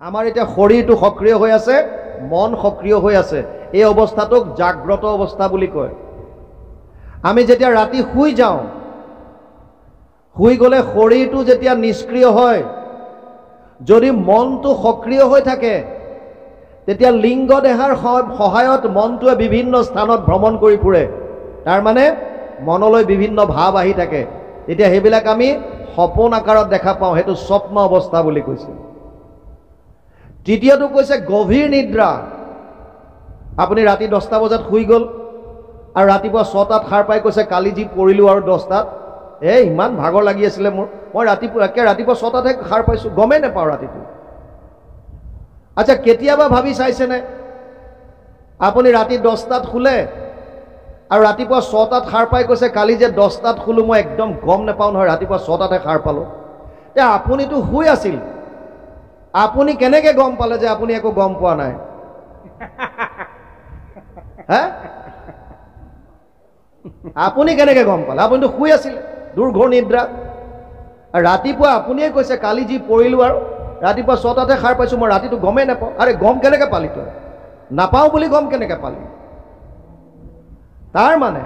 আমাৰ এতিয়া শৰীৰটো সক্ৰিয় হৈ আছে, মন সক্ৰিয় হৈ আছে। এই অৱস্থাটোক জাগ্ৰত অৱস্থা বুলি কয়। আমি যেতিয়া ৰাতি শুই যাওঁ, শুই গ'লে শৰীৰটো যেতিয়া নিষ্ক্ৰিয় হয়, যদি মনটো সক্ৰিয় হৈ থাকে, তেতিয়া লিংগ দেহাৰ সহায়ত মনটোৱে বিভিন্ন স্থানত ভ্ৰমণ কৰি ফুৰে। তাৰ মানে মনলৈ বিভিন্ন ভাৱ আহি থাকে। তেতিয়া সেইবিলাক আমি সপোন আকাৰত দেখা পাওঁ। সেইটো স্বপ্ন অৱস্থা বুলি কৈছে। তৃতীয়টো কৈছে গভীৰ নিদ্ৰা। আপুনি ৰাতি 10টা বজাত শুই গ'ল আৰু ৰাতিপুৱা 6টাত সাৰ পাই কৈছে কালি যি পৰিলোঁ আৰু 10টাত ইমান ভাগৰ লাগি আছিলে মোৰ, মই ৰাতিপুৱা 6টাতহে সাৰ পাইছোঁ, গমেই নাপাওঁ ৰাতিটো। আচ্ছা, কেতিয়াবা ভাবি চাইছেনে আপুনি ৰাতি 10টাত শুলে আৰু ৰাতিপুৱা 6টাত সাৰ পাই কৈছে কালি যে 10টাত শুলোঁ মই একদম গম নাপাওঁ নহয়, ৰাতিপুৱা 6টাতহে সাৰ পালোঁ। এতিয়া আপুনিতো শুই আছিল, আপুনি কেনেকৈ গম পালে যে আপুনি একো গম পোৱা নাই? হে, আপুনি কেনেকৈ গম পালে? আপুনিতো শুই আছিলে, দুৰ্ঘোৰ নিদ্ৰা। আৰু ৰাতিপুৱা আপুনিয়ে কৈছে কালি যি পৰিলোঁ আৰু ৰাতিপুৱা 6টাতহে সাৰ পাইছোঁ, মই ৰাতিটো গমেই নাপাওঁ। আৰে গম কেনেকৈ পালি তই? নাপাওঁ বুলি গম কেনেকৈ পালি? তাৰ মানে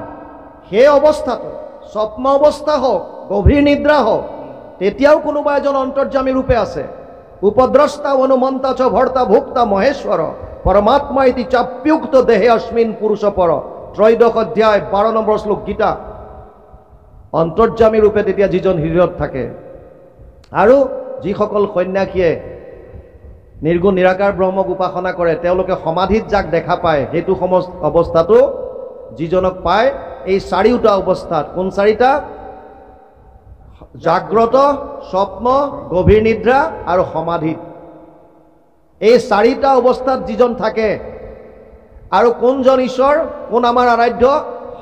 সেই অৱস্থাটো স্বপ্ন অৱস্থা হওক, গভীৰ নিদ্ৰা হওক, তেতিয়াও কোনোবা এজন অন্তৰ্যামী ৰূপে আছে। উপদ্ৰষ্টা অনুমন্তা চ ভৰ্তা ভোক্তা মহেশ্বৰ পৰমাত্মা ইতি চাপ্যুক্ত দেহে অস্মিন পুৰুষ পৰ। 13 অধ্যায় 12 নম্বৰ শ্লোক গীতা। অন্তৰ্যামী ৰূপে তেতিয়া যিজন হৃদয়ত থাকে। আৰু যিসকল সন্ন্যাসীয়ে নিৰ্গুণ নিৰাকাৰ ব্ৰহ্মক উপাসনা কৰে, তেওঁলোকে সমাধিত যাক দেখা পায়, সেইটো অৱস্থাটো যিজনক পায় এই চাৰিওটা অৱস্থাত। কোন চাৰিটা? জাগ্ৰত, স্বপ্ন, গভীৰ নিদ্ৰা আৰু সমাধিত। এই চাৰিটা অৱস্থাত যিজন থাকে, আৰু কোনজন ঈশ্বৰ, কোন আমাৰ আৰাধ্য?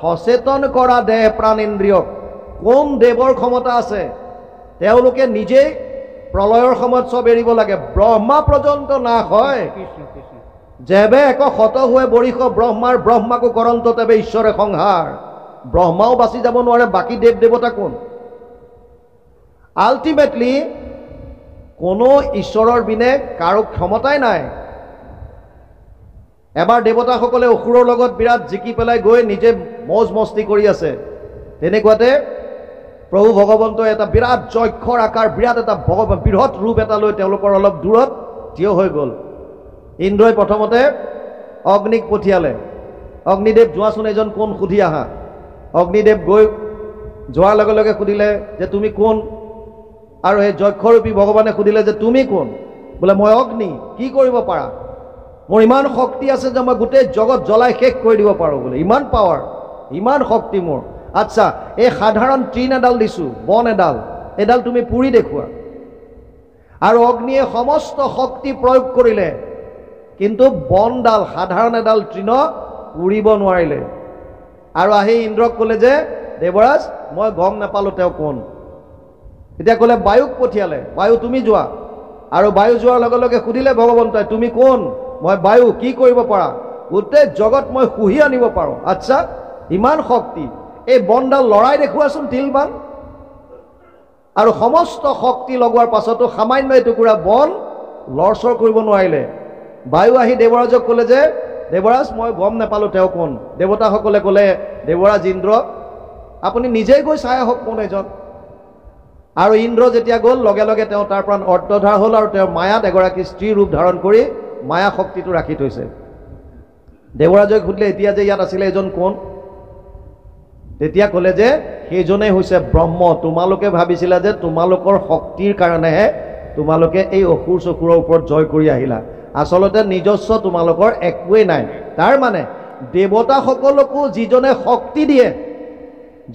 সচেতন কৰা দেহ প্ৰাণ ইন্দ্ৰিয়ক। কোন দেৱৰ ক্ষমতা আছে? তেওঁলোকে নিজেই প্ৰলয়ৰ সময়ত চব এৰিব লাগে। ব্ৰহ্মা পৰ্যন্ত নাশ হয়। যেবে এক শত হুৱে বৰিষ ব্ৰহ্মাৰ ব্ৰহ্মাকো কৰন্ত তেবে ঈশ্বৰে সংহাৰ। ব্ৰহ্মাও বাচি যাব নোৱাৰে, বাকী দেৱ দেৱতা কোন? আল্টিমেটলি কোনো ঈশ্বৰৰ বিনে কাৰো ক্ষমতাই নাই। এবাৰ দেৱতাসকলে অসুৰৰ লগত বিৰাট জিকি পেলাই গৈ নিজে মৌজ মস্তি কৰি আছে। তেনেকুৱাতে প্ৰভু ভগৱন্তই এটা বিৰাট যক্ষৰ আকাৰ, বিৰাট এটা বৃহৎ ৰূপ এটা লৈ তেওঁলোকৰ অলপ দূৰত থিয় হৈ গ'ল। ইন্দ্ৰই প্ৰথমতে অগ্নিক পঠিয়ালে, অগ্নিদেৱ যোৱাচোন এজন কোন সুধি আহা। অগ্নিদেৱ গৈ যোৱাৰ লগে লগে সুধিলে যে তুমি কোন? আৰু এই যক্ষৰূপী ভগৱানে সুধিলে যে তুমি কোন? বোলে মই অগ্নি। কি কৰিব পাৰা? মোৰ ইমান শক্তি আছে যে মই গোটেই জগত জ্বলাই শেষ কৰি দিব পাৰোঁ বোলে, ইমান পাৱাৰ, ইমান শক্তি মোৰ। আচ্ছা, এই সাধাৰণ তৃণ এডাল দিছোঁ, বন এডাল, এডাল তুমি পুৰি দেখুওৱা। আৰু অগ্নিয়ে সমস্ত শক্তি প্ৰয়োগ কৰিলে, কিন্তু বনডাল, সাধাৰণ এডাল তৃণ পুৰিব নোৱাৰিলে। আৰু আহি ইন্দ্ৰক ক'লে যে দেৱৰাজ মই গম নাপালোঁ তেওঁ কোন। এতিয়া ক'লে বায়ুক পঠিয়ালে, বায়ু তুমি যোৱা। আৰু বায়ু যোৱাৰ লগে লগে সুধিলে ভগৱন্তই তুমি কোন? মই বায়ু। কি কৰিব পাৰা? গোটেই জগত মই শুহি আনিব পাৰোঁ। আচ্ছা, ইমান শক্তি, এই বনডাল লৰাই দেখুৱাচোন তিলবান। আৰু সমস্ত শক্তি লগোৱাৰ পাছতো সামান্য এটুকুৰা বন লৰচৰ কৰিব নোৱাৰিলে। বায়ু আহি দেৱৰাজক ক'লে যে দেৱৰাজ মই গম নাপালোঁ তেওঁ কোন। দেৱতাসকলে ক'লে দেৱৰাজ ইন্দ্ৰ আপুনি নিজেই গৈ চাই আহক কোন এজন। আৰু ইন্দ্ৰ যেতিয়া গ'ল, লগে লগে তেওঁ তাৰ পৰা অৰ্ধধাৰ হ'ল আৰু তেওঁৰ মায়াত এগৰাকী স্ত্ৰী ৰূপ ধাৰণ কৰি মায়া শক্তিটো ৰাখি থৈছে। দেৱৰাজে সুধিলে এতিয়া যে ইয়াত আছিলে এজন কোন? তেতিয়া ক'লে যে সেইজনেই হৈছে ব্ৰহ্ম। তোমালোকে ভাবিছিলা যে তোমালোকৰ শক্তিৰ কাৰণেহে তোমালোকে এই অসুৰ চকুৰৰ ওপৰত জয় কৰি আহিলা। আচলতে নিজস্ব তোমালোকৰ একোৱেই নাই। তাৰ মানে দেৱতাসকলকো যিজনে শক্তি দিয়ে,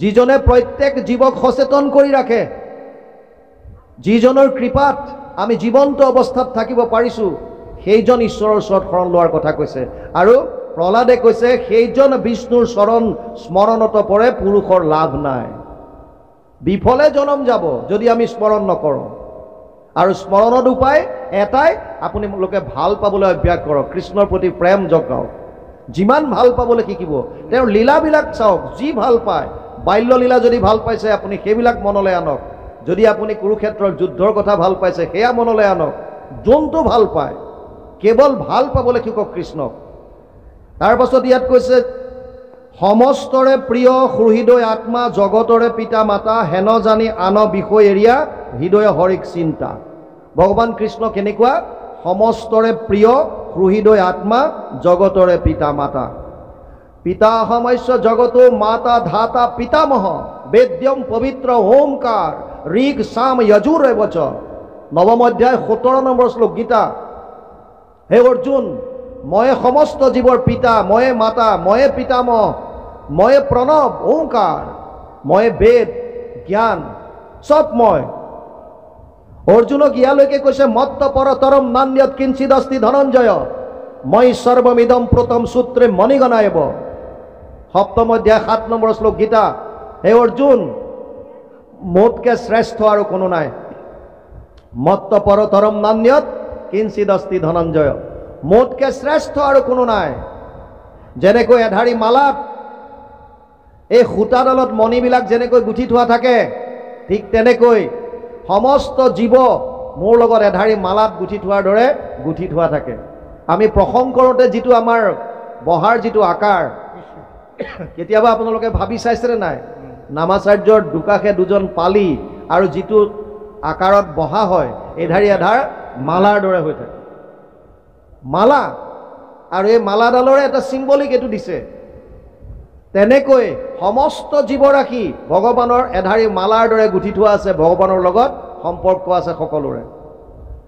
যিজনে প্ৰত্যেক জীৱক সচেতন কৰি ৰাখে, যিজনৰ কৃপাত আমি জীৱন্ত অৱস্থাত থাকিব পাৰিছোঁ, সেইজন ঈশ্বৰৰ ওচৰত শৰণ লোৱাৰ কথা কৈছে। আৰু প্ৰহ্লাদে কৈছে সেইজন বিষ্ণুৰ চৰণ স্মৰণত পৰে পুৰুষৰ লাভ নাই। বিফলে জনম যাব যদি আমি স্মৰণ নকৰোঁ। আৰু স্মৰণত উপায় এটাই, আপোনালোকে ভাল পাবলৈ অভ্যাস কৰক, কৃষ্ণৰ প্ৰতি প্ৰেম জগাওক। যিমান ভাল পাবলৈ শিকিব, তেওঁৰ লীলাবিলাক চাওক, যি ভাল পায়। বাল্যলীলা যদি ভাল পাইছে আপুনি সেইবিলাক মনলৈ আনক। যদি আপুনি কুৰুক্ষেত্ৰৰ যুদ্ধৰ কথা ভাল পাইছে সেয়া মনলৈ আনক। যোনটো ভাল পায়, কেৱল ভাল পাবলৈ শিকক কৃষ্ণক। তাৰ পাছত ইয়াত কৈছে সমস্তৰে প্ৰিয় হৃদয় আত্মা জগতৰে পিতা মাতা হেন জানি আন বিষয় এৰিয়া হৃদয় হৰিক চিন্তা। ভগৱান কৃষ্ণ কেনেকুৱা? সমস্তৰে প্ৰিয় হৃদয় আত্মা জগতৰে পিতা মাতা। পিতা সমস্য জগতো মাতা ধাতা পিতামহ বেদ্যম পবিত্ৰ ওমকাৰ ঋগ সাম যজুৰ বচ। নৱম অধ্যায় 17 নম্বৰ শ্লোক গীতা। হে অৰ্জুন, ময়ে সমস্ত জীৱৰ পিতা, ময়ে মাতা, ময়ে পিতামহ, ময়ে প্ৰণৱ ওংকাৰ, ময়ে বেদ জ্ঞান, চব মই। অৰ্জুনক ইয়ালৈকে কৈছে মত্ত পৰতৰম নান্যত কিঞ্চিদস্তি ধনঞ্জয় মই সৰ্বমিদম প্ৰতম সূত্ৰে মণিগণায়ব। সপ্তম অধ্যায় 7 নম্বৰ শ্লোক গীতা। হে অৰ্জুন, মোতকে শ্ৰেষ্ঠ আৰু কোনো নাই। মত্ত পৰতৰম নান্যত কিঞ্চিদস্তি ধনঞ্জয়, মোতকে শ্ৰেষ্ঠ আৰু কোনো নাই। যেনেকৈ এধাৰী মালাত এই সূতাডালত মণিবিলাক যেনেকৈ গুঠি থোৱা থাকে, ঠিক তেনেকৈ সমস্ত জীৱ মোৰ লগত এধাৰী মালাত গুঠি থোৱাৰ দৰে গুঠি থোৱা থাকে। আমি প্ৰসংগ কৰোঁতে যিটো আমাৰ বহাৰ যিটো আকাৰ, কেতিয়াবা আপোনালোকে ভাবি চাইছেনে নাই? নামাচাৰ্যৰ দুকাষে দুজন পালি আৰু যিটো আকাৰত বহা হয়, এধাৰী এধাৰ মালাৰ দৰে হৈ থাকে। মালা, আৰু এই মালাডালৰে এটা চিম্বলিক এইটো দিছে। তেনেকৈ সমস্ত জীৱৰাশি ভগৱানৰ এধাৰী মালাৰ দৰে গুঠি থোৱা আছে, ভগৱানৰ লগত সম্পৰ্ক আছে সকলোৰে।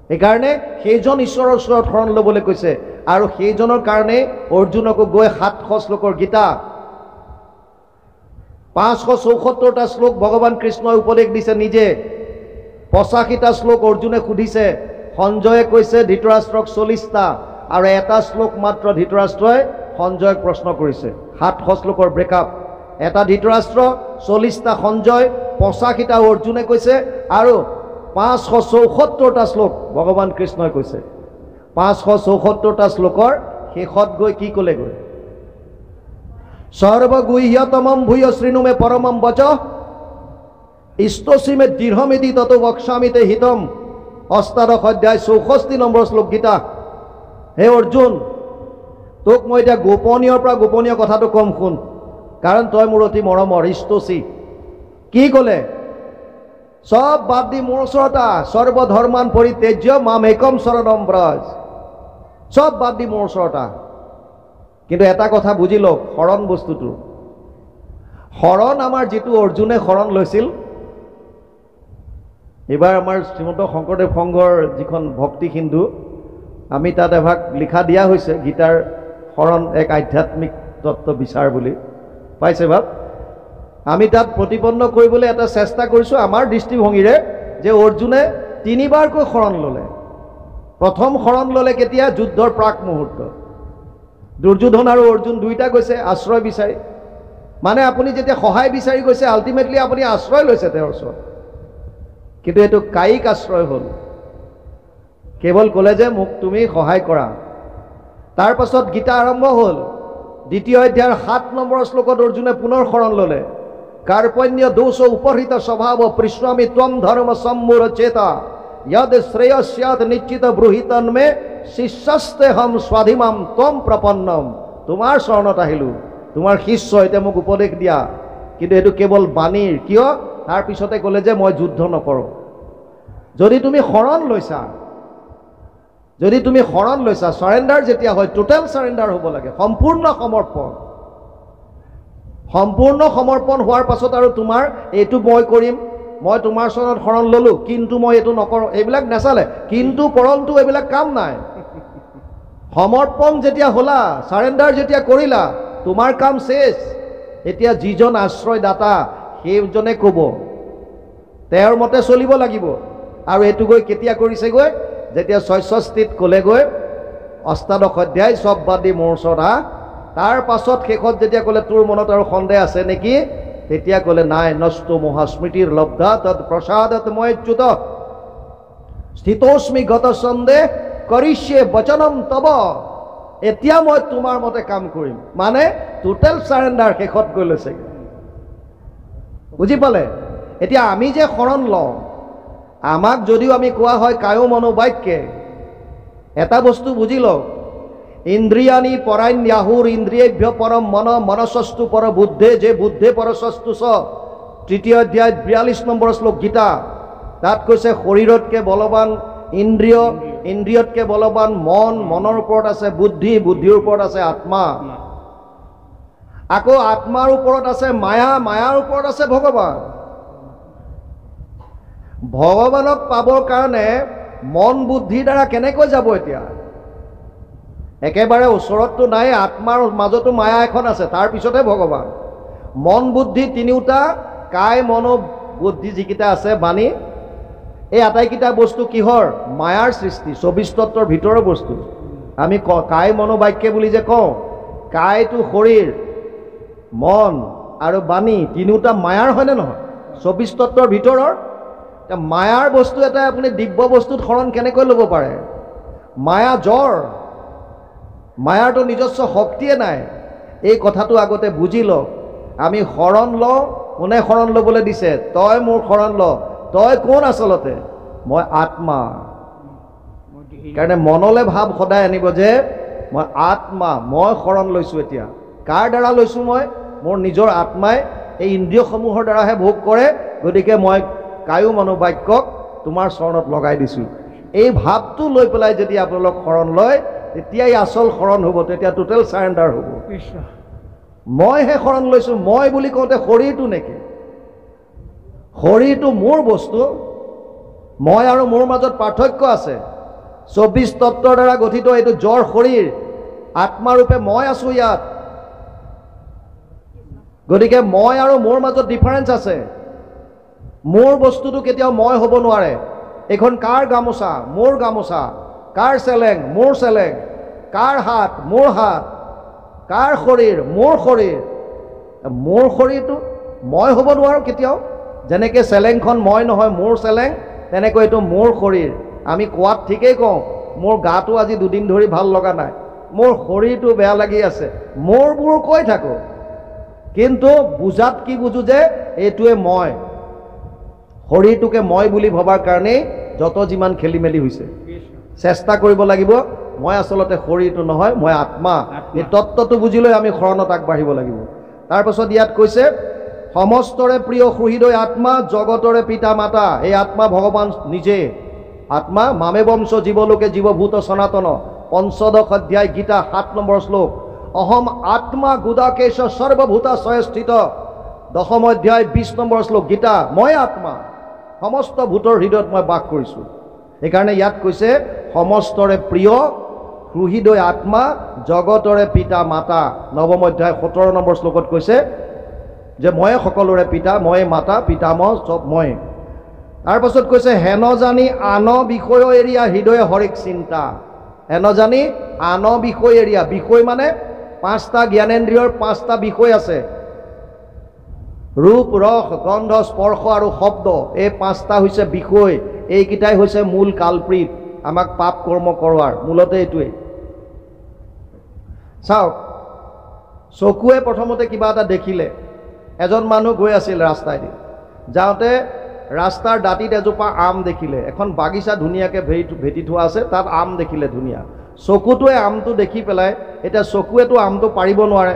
সেইকাৰণে সেইজন ঈশ্বৰৰ ওচৰত শৰণ ল'বলৈ কৈছে। আৰু সেইজনৰ কাৰণে অৰ্জুনকো গৈ 700 শ্লোকৰ গীতা, 574টা শ্লোক ভগৱান কৃষ্ণই উপদেশ দিছে নিজে। 85টা শ্লোক অৰ্জুনে সুধিছে, সঞ্জয়ে কৈছে ধৃতৰাষ্ট্ৰক 40টা, আৰু এটা শ্লোক মাত্ৰ ধৃতৰাষ্ট্ৰই সঞ্জয়ক প্ৰশ্ন কৰিছে। 700 শ্লোকৰ ব্ৰেকআপ। এটা ধৃতৰাষ্ট্ৰ, 40টা সঞ্জয়, 85টা অৰ্জুনে কৈছে, আৰু 574টা শ্লোক ভগৱান কৃষ্ণই কৈছে। 574টা শ্লোকৰ শেষত গৈ কি ক'লেগৈ? সৰ্বগুহ্যতমম ভূয় শৃণুমে পৰমম বচ ইষ্টসীমে দৃঢ়মিতি তত বক্সামিতে হিতম। 8 অধ্যায় 64 নম্বৰ শ্লোক গীতা। হে অৰ্জুন, তোক মই এতিয়া গোপনীয়ৰ পৰা গোপনীয় কথাটো কম শুন, কাৰণ তই মোৰ অতি মৰমৰ ইষ্টসী। কি ক'লে? সব বাদ দি মোৰ ওচৰত আহ, সৰ্বধৰ্মান পৰিত্যাজ্য মাম একম শৰণম ব্ৰজ। সব বাদ দি মোৰ ওচৰত আহ। কিন্তু এটা কথা বুজি লওক, শৰণ বস্তুটো, শৰণ আমাৰ যিটো অৰ্জুনে শৰণ লৈছিল, এইবাৰ আমাৰ শ্ৰীমন্ত শংকৰদেৱ সংঘৰ যিখন ভক্তি সিন্ধু, আমি তাত এভাগ লিখা দিয়া হৈছে, গীতাৰ শৰণ এক আধ্যাত্মিক তত্ত্ব বিচাৰ বুলি পাইছে ভাৱ। আমি তাত প্ৰতিপন্ন কৰিবলৈ এটা চেষ্টা কৰিছোঁ আমাৰ দৃষ্টিভংগীৰে, যে অৰ্জুনে 3বাৰকৈ শৰণ ল'লে। প্ৰথম শৰণ ল'লে কেতিয়া? যুদ্ধৰ প্ৰাক মুহূৰ্ত। দুৰ্যোধন আৰু অৰ্জুন দুইটা গৈছে আশ্ৰয় বিচাৰি। মানে আপুনি যেতিয়া সহায় বিচাৰি গৈছে, আল্টিমেটলি আপুনি আশ্ৰয় লৈছে তেওঁৰ ওচৰত। কিন্তু এইটো কায়িক আশ্ৰয় হ'ল। কেৱল ক'লে যে মোক তুমি সহায় কৰা। তাৰ পাছত গীতা আৰম্ভ হ'ল। 2য় অধ্যায়ৰ 7 নম্বৰ শ্লোকত অৰ্জুনে পুনৰ শৰণ ল'লে। কাৰ্পণ্য দোষ উপহৃত স্বভাৱ পৃষ্ণামি ত্বম ধৰ্ম সম্মূঢ় চেতা যদ শ্ৰেয়স্যাৎ নিশ্চিত ব্ৰূহিতন্মে শিষ্যস্তে হম স্বাধিমাম ত্বম প্ৰপন্নম। তোমাৰ শৰণত আহিলোঁ, তোমাৰ শিষ্য, এতিয়া মোক উপদেশ দিয়া। কিন্তু এইটো কেৱল বাণীৰ। কিয়? তাৰ পিছতে ক'লে যে মই যুদ্ধ নকৰোঁ। যদি তুমি শৰণ লৈছা, চাৰেণ্ডাৰ যেতিয়া হয়, টোটেল চাৰেণ্ডাৰ হ'ব লাগে, সম্পূৰ্ণ সমৰ্পণ। সম্পূৰ্ণ সমৰ্পণ হোৱাৰ পাছত আৰু তোমাৰ এইটো মই কৰিম, মই তোমাৰ চৰণত শৰণ ল'লোঁ কিন্তু মই এইটো নকৰোঁ, এইবিলাক নাচালে। কিন্তু পৰন্তু এইবিলাক কাম নাই। সমৰ্পণ যেতিয়া হ'লা, চাৰেণ্ডাৰ যেতিয়া কৰিলা, তোমাৰ কাম শেষ। এতিয়া যিজন আশ্ৰয়দাতা সেইজনে ক'ব, তেওঁৰ মতে চলিব লাগিব। আৰু এইটো গৈ কেতিয়া কৰিছেগৈ? যেতিয়া 66ত ক'লেগৈ, 8 অধ্যায় সব বাদ দি মোৰ ওচৰত আহ। তাৰ পাছত শেষত যেতিয়া ক'লে তোৰ মনত আৰু সন্দেহ আছে নেকি, তেতিয়া ক'লে নাই, নষ্ট মহাস্মৃতিৰ লব্ধা তদ প্ৰসাদত মই চ্যুত স্থিতোস্মি গত সন্দেহ কৰিষ্যে বচনম তব। এতিয়া মই তোমাৰ মতে কাম কৰিম। মানে টোটেল চাৰেণ্ডাৰ শেষত গৈ লৈছে। বুজি পালে? এতিয়া আমি যে শৰণ লওঁ, আমাক যদিও আমি কোৱা হয় কায়ো মনোবাক্যে, এটা বস্তু বুজি লওক, ইন্দ্ৰিয়ানি পৰান্যাহুৰ ইন্দ্ৰিয়েভ্য পৰম মন মনসস্তু পৰ বুদ্ধে যে বুদ্ধে পৰসস্তু চ। 3য় অধ্যায় 42 নম্বৰ শ্লোক গীতা। তাত কৈছে শৰীৰতকৈ বলৱান ইন্দ্ৰিয়, ইন্দ্ৰিয়তকৈ বলৱান মন, মনৰ ওপৰত আছে বুদ্ধি, বুদ্ধিৰ ওপৰত আছে আত্মা। আকৌ আত্মাৰ ওপৰত আছে মায়া, মায়াৰ ওপৰত আছে ভগৱান। ভগৱানক পাবৰ কাৰণে মন বুদ্ধিৰ দ্বাৰা কেনেকৈ যাব? এতিয়া একেবাৰে ওচৰততো নাই, আত্মাৰ মাজতো মায়া এখন আছে, তাৰ পিছতহে ভগৱান। মন বুদ্ধি তিনিওটা, কায় মন বুদ্ধি যিকেইটা আছে বাণী, এই আটাইকেইটা বস্তু কিহৰ? মায়াৰ সৃষ্টি, 24 তত্ত্বৰ ভিতৰৰ বস্তু। আমি কায় মনোবাক্য বুলি যে কওঁ, কায়টো শৰীৰ, মন আৰু বাণী তিনিওটা মায়াৰ হয়নে নহয়? 24 তত্ত্বৰ ভিতৰৰ। মায়াৰ বস্তু এটা আপুনি দিব্য বস্তুত শৰণ কেনেকৈ ল'ব পাৰে? মায়া জ্বৰ, মায়াৰতো নিজস্ব শক্তিয়ে নাই। এই কথাটো আগতে বুজি লওক। আমি শৰণ লওঁ, কোনে শৰণ ল'বলৈ দিছে? তই মোৰ শৰণ ল। তই কোন আচলতে? মই আত্মা। কাৰণে মনলৈ ভাৱ সদায় আনিব যে মই আত্মা, মই শৰণ লৈছোঁ। এতিয়া কাৰ দ্বাৰা লৈছোঁ? মই মোৰ নিজৰ আত্মাই এই ইন্দ্ৰিয়সমূহৰ দ্বাৰাহে ভোগ কৰে। গতিকে মই কায়ো মনোবাক্যক তোমাৰ চৰণত লগাই দিছোঁ। এই ভাৱটো লৈ পেলাই যদি আপোনালোক শৰণ লয়, তেতিয়াই আচল শৰণ হ'ব, তেতিয়া টোটেল চাৰেণ্ডাৰ হ'ব। মইহে শৰণ লৈছোঁ। মই বুলি কওঁতে শৰীৰটো নেকি? শৰীৰটো মোৰ বস্তু। মই আৰু মোৰ মাজত পাৰ্থক্য আছে। 24 তত্ত্বৰ দ্বাৰা গঠিত এইটো জ্বৰ শৰীৰ, আত্মাৰূপে মই আছোঁ ইয়াত। গতিকে মই আৰু মোৰ মাজত ডিফাৰেঞ্চ আছে। মোৰ বস্তুটো কেতিয়াও মই হ'ব নোৱাৰে। এইখন কাৰ গামোচা? মোৰ গামোচা। কাৰ চেলেং? মোৰ চেলেং। কাৰ হাত? মোৰ হাত। কাৰ শৰীৰ? মোৰ শৰীৰ। মোৰ শৰীৰটো মই হ'ব নোৱাৰোঁ কেতিয়াও। যেনেকৈ চেলেংখন মই নহয়, মোৰ চেলেং, তেনেকৈ এইটো মোৰ শৰীৰ। আমি কোৱাত ঠিকেই কওঁ, মোৰ গাটো আজি 2 দিন ধৰি ভাল লগা নাই, মোৰ শৰীৰটো বেয়া লাগি আছে, মোৰবোৰ কৈ থাকোঁ, কিন্তু বুজাত কি বুজো যে এইটোৱে মই। শৰীৰটোকে মই বুলি ভবাৰ কাৰণেই যত যিমান খেলি মেলি হৈছে। চেষ্টা কৰিব লাগিব, মই আচলতে শৰীৰটো নহয়, মই আত্মা। এই তত্ত্বটো বুজি লৈ আমি শৰণত আগবাঢ়িব লাগিব। তাৰপাছত ইয়াত কৈছে সমস্তৰে প্ৰিয় সুহৃদয় আত্মা, জগতৰে পিতা মাতা। এই আত্মা ভগৱান নিজে। আত্মা মামে বংশ জীৱলোকে জীৱভূত সনাতন। 15 অধ্যায় গীতা 7 নম্বৰ শ্লোক। অহম আত্মা গুদাকেশ সৰ্বভূতাশয় স্থিত। 10 অধ্যায় 20 নম্বৰ শ্লোক গীতা। মই আত্মা, সমস্ত ভূতৰ হৃদয়ত মই বাস কৰিছোঁ। সেইকাৰণে ইয়াত কৈছে সমস্তৰে প্ৰিয় সুহৃদয় আত্মা, জগতৰে পিতা মাতা। 9 অধ্যায় 17 নম্বৰ শ্লোকত কৈছে যে ময়ে সকলোৰে পিতা, ময়ে মাতা, পিতামহ চব মই। তাৰপাছত কৈছে হেন জানি আন বিষয় এৰিয়া হৃদয় হৰিক চিন্তা। হেন জানি আন বিষয় এৰিয়া। বিষয় মানে 5টা জ্ঞানেন্দ্ৰিয়ৰ 5টা বিষয় আছে। ৰূপ, ৰস, গন্ধ, স্পৰ্শ আৰু শব্দ। এই 5টা হৈছে বিষয়। এইকেইটাই হৈছে মূল কালপ্ৰিত আমাক পাপ কৰ্ম কৰোৱাৰ। মূলতে এইটোৱেই। চাওক, চকুৱে প্ৰথমতে কিবা এটা দেখিলে। এজন মানুহ গৈ আছিল ৰাস্তাইদি, যাওঁতে ৰাস্তাৰ দাঁতিত এজোপা আম দেখিলে। এখন বাগিচা ধুনীয়াকৈ ভেটি থোৱা আছে, তাত আম দেখিলে ধুনীয়া। চকুটোৱে আমটো দেখি পেলাই, এতিয়া চকুৱেতো আমটো পাৰিব নোৱাৰে,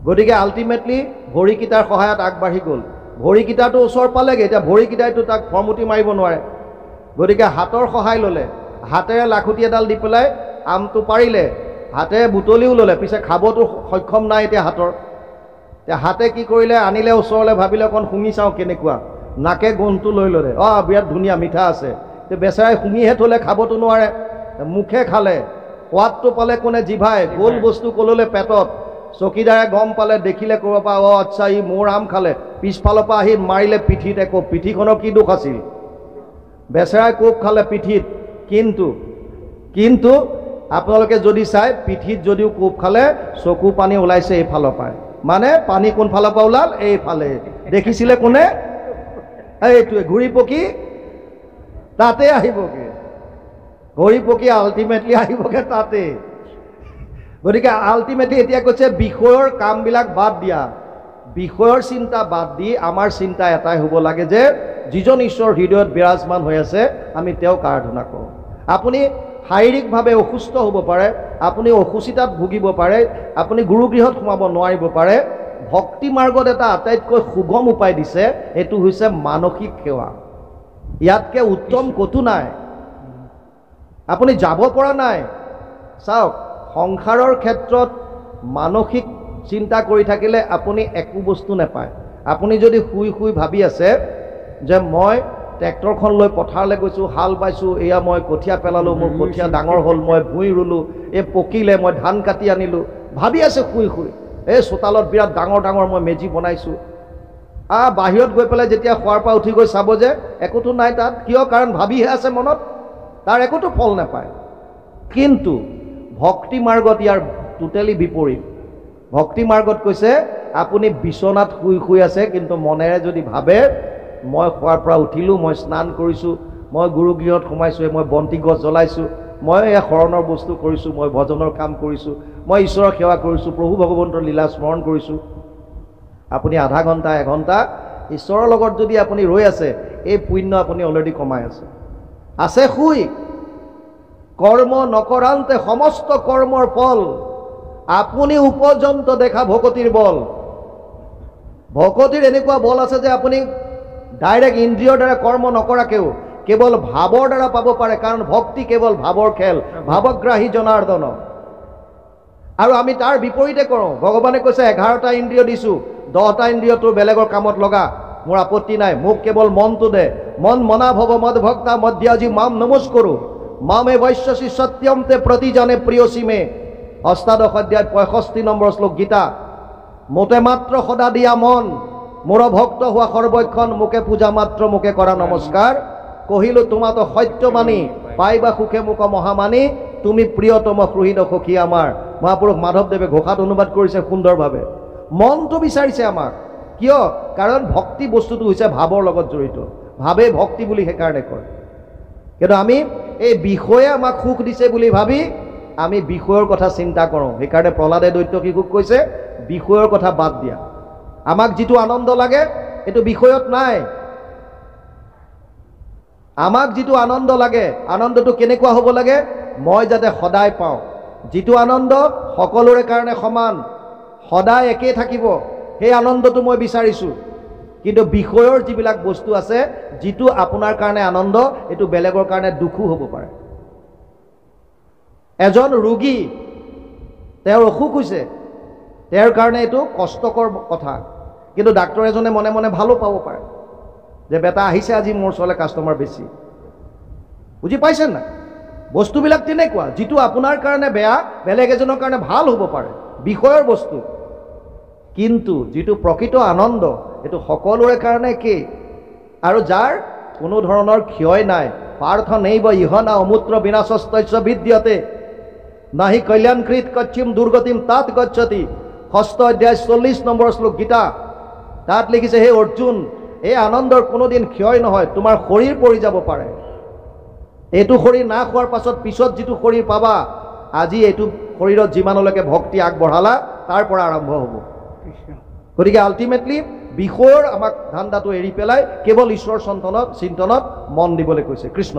গতিকে আল্টিমেটলি ভৰিকেইটাৰ সহায়ত আগবাঢ়ি গ'ল। ভৰিকেইটাটো ওচৰ পালেগৈ, এতিয়া ভৰিকেইটাইতো তাক ফৰ্মুটি মাৰিব নোৱাৰে, গতিকে হাতৰ সহায় ল'লে। হাতেৰে লাখুটি এডাল দি পেলাই আমটো পাৰিলে, হাতেৰে বুটলিও ল'লে। পিছে খাবতো সক্ষম নাই এতিয়া হাতৰ। এতিয়া হাতে কি কৰিলে, আনিলে ওচৰলৈ, ভাবিলে অকণ শুঙি চাওঁ কেনেকুৱা। নাকে গোন্ধটো লৈ ল'লে, বিৰাট ধুনীয়া, মিঠা আছে। এতিয়া বেচেৰাই শুঙিহে থ'লে, খাবতো নোৱাৰে। মুখে খালে, সোৱাদটো পালে কোনে? জিভাই। গোল বস্তু ক'ললে পেটত। চকীদাৰে গম পালে, দেখিলে ক'ব পৰা আচ্ছা ই মোৰ আম খালে। পিছফালৰ পৰা আহি মাৰিলে পিঠিত। একো পিঠিখনৰ কি দুখ আছিল? বেচেৰাই কোব খালে পিঠিত। কিন্তু আপোনালোকে যদি চাই, পিঠিত যদিও কোব খালে, চকু পানী ওলাইছে এইফালৰ পৰাই। মানে পানী কোনফালৰ পৰা ওলাল? এইফালে। দেখিছিলে কোনে? এইটোৱে ঘূৰি পকি তাতে আহিবগে। ঘূৰি পকি আল্টিমেটলি আহিবগে তাতে। গতিকে আল্টিমেটলি এতিয়া কৈছে বিষয়ৰ কামবিলাক বাদ দিয়া। বিষয়ৰ চিন্তা বাদ দি আমাৰ চিন্তা এটাই হ'ব লাগে যে যিজন ঈশ্বৰ হৃদয়ত বিৰাজমান হৈ আছে, আমি তেওঁক আৰাধনা কৰোঁ। আপুনি শাৰীৰিকভাৱে অসুস্থ হ'ব পাৰে, আপুনি অসুচিতাত ভুগিব পাৰে, আপুনি গুৰুগৃহত সোমাব নোৱাৰিব পাৰে। ভক্তি মাৰ্গত এটা আটাইতকৈ সুগম উপায় দিছে, এইটো হৈছে মানসিক সেৱা। ইয়াতকৈ উত্তম ক'তো নাই। আপুনি যাব পৰা নাই। চাওক, সংসাৰৰ ক্ষেত্ৰত মানসিক চিন্তা কৰি থাকিলে আপুনি একো বস্তু নাপায়। আপুনি যদি শুই শুই ভাবি আছে যে মই ট্ৰেক্টৰখন লৈ পথাৰলৈ গৈছোঁ, হাল বাইছোঁ, এয়া মই কঠীয়া পেলালোঁ, মোৰ কঠীয়া ডাঙৰ হ'ল, মই ভুঁই ৰুলোঁ, এই পকিলে, মই ধান কাটি আনিলোঁ, ভাবি আছে শুই শুই। এই চোতালত বিৰাট ডাঙৰ ডাঙৰ মই মেজি বনাইছোঁ। বাহিৰত গৈ পেলাই যেতিয়া শোৱাৰ পৰা উঠি গৈ চাব যে একোতো নাই তাত। কিয়? কাৰণ ভাবিহে আছে মনত, তাৰ একোতো ফল নাপায়। কিন্তু ভক্তি মাৰ্গত ইয়াৰ টোটেলি বিপৰীত। ভক্তি মাৰ্গত কৈছে আপুনি বিচনাত শুই শুই আছে, কিন্তু মনেৰে যদি ভাবে মই শোৱাৰ পৰা উঠিলোঁ, মই স্নান কৰিছোঁ, মই গুৰুগৃহত সোমাইছোঁ, মই বন্তি গছ জ্বলাইছোঁ, মই এয়া শৰণৰ বস্তু কৰিছোঁ, মই ভজনৰ কাম কৰিছোঁ, মই ঈশ্বৰৰ সেৱা কৰিছোঁ, প্ৰভু ভগৱন্তৰ লীলা স্মৰণ কৰিছোঁ। আপুনি আধা ঘণ্টা এঘণ্টা ঈশ্বৰৰ লগত যদি আপুনি ৰৈ আছে, এই পুণ্য আপুনি অলৰেডি কমাই আছে শুই। কৰ্ম নকৰান্তে সমস্ত কৰ্মৰ ফল, আপুনি উপযন্ত দেখা ভকতিৰ বল। ভকতিৰ এনেকুৱা বল আছে যে আপুনি ডাইৰেক্ট ইন্দ্ৰিয়ৰ দ্বাৰা কৰ্ম নকৰাকেও কেৱল ভাৱৰ দ্বাৰা পাব পাৰে। কাৰণ ভক্তি কেৱল ভাৱৰ খেল, ভাৱগ্ৰাহী জনাৰ্দন। আৰু আমি তাৰ বিপৰীতে কৰোঁ। ভগৱানে কৈছে 11টা ইন্দ্ৰিয় দিছোঁ, 10টা ইন্দ্ৰিয় তোৰ বেলেগৰ কামত লগা, মোৰ আপত্তি নাই, মোক কেৱল মনটো দে। মন মনা ভৱ মদ ভক্তা মধ্যাজি মাম নমস্কৰো, মামে বৈশ্যসী সত্যম তে প্ৰতিজনে প্ৰিয়সীমে। অষ্টাদশ অধ্যায় 65 নম্বৰ শ্লোক গীতা। মোতে মাত্ৰ সদা দিয়া মন, মোৰ ভক্ত হোৱা সৰ্বক্ষণ, মোকে পূজা মাত্ৰ মোকে কৰা নমস্কাৰ। কহিলো তোমাতো সত্যবাণী, পাইবা সুখে মোক মহামানী, তুমি প্ৰিয়তম সুহৃদ সখী আমাৰ। মহাপুৰুষ মাধৱদেৱে ঘোষাত অনুবাদ কৰিছে সুন্দৰভাৱে। মনটো বিচাৰিছে আমাক। কিয়? কাৰণ ভক্তি বস্তুটো হৈছে ভাৱৰ লগত জড়িত। ভাৱে ভক্তি বুলি সেইকাৰণে কয়। কিন্তু আমি এই বিষয়ে আমাক সুখ দিছে বুলি ভাবি আমি বিষয়ৰ কথা চিন্তা কৰোঁ। সেইকাৰণে প্ৰহ্লাদে দৈত্য শিশুক কৈছে বিষয়ৰ কথা বাদ দিয়া। আমাক যিটো আনন্দ লাগে এইটো বিষয়ত নাই। আমাক যিটো আনন্দ লাগে, আনন্দটো কেনেকুৱা হ'ব লাগে? মই যাতে সদায় পাওঁ। যিটো আনন্দ সকলোৰে কাৰণে সমান, সদায় একেই থাকিব, সেই আনন্দটো মই বিচাৰিছোঁ। কিন্তু বিষয়ৰ যিবিলাক বস্তু আছে, যিটো আপোনাৰ কাৰণে আনন্দ, এইটো বেলেগৰ কাৰণে দুখো হ'ব পাৰে। এজন ৰোগী, তেওঁৰ অসুখ হৈছে, তেওঁৰ কাৰণে এইটো কষ্টকৰ কথা। কিন্তু ডাক্তৰ এজনে মনে মনে ভালো পাব পাৰে যে বেটা আহিছে আজি মোৰ ওচৰলৈ কাষ্টমাৰ বেছি। বুজি পাইছে না? বস্তুবিলাক তেনেকুৱা, যিটো আপোনাৰ কাৰণে বেয়া বেলেগ এজনৰ কাৰণে ভাল হ'ব পাৰে, বিষয়ৰ বস্তু। কিন্তু যিটো প্ৰকৃত আনন্দ, এইটো সকলোৰে কাৰণে একেই। আৰু যাৰ কোনো ধৰণৰ ক্ষয় নাই। পাৰ্থ নৈব ইহনা অমূত্ৰ বিনাশস্তস্য বিদ্যতে, নাহি কল্যাণকৃত কচ্ছিম দুৰ্গতিম তাত গচ্ছতি। 6ষ্ঠ অধ্যায় 40 নম্বৰ শ্লোক গীতা। তাত লিখিছে, হে অৰ্জুন, এই আনন্দৰ কোনোদিন ক্ষয় নহয়। তোমাৰ শৰীৰ পৰি যাব পাৰে, এইটো শৰীৰ নাশ হোৱাৰ পিছত যিটো শৰীৰ পাবা, আজি এইটো শৰীৰত যিমানলৈকে ভক্তি আগবঢ়ালা তাৰ পৰা আৰম্ভ হ'ব। গতিকে আল্টিমেটলি বিষয়ৰ আমাক ধান্দাটো এৰি পেলাই কেৱল ঈশ্বৰ চিন্তনত মন দিবলৈ কৈছে। কৃষ্ণ।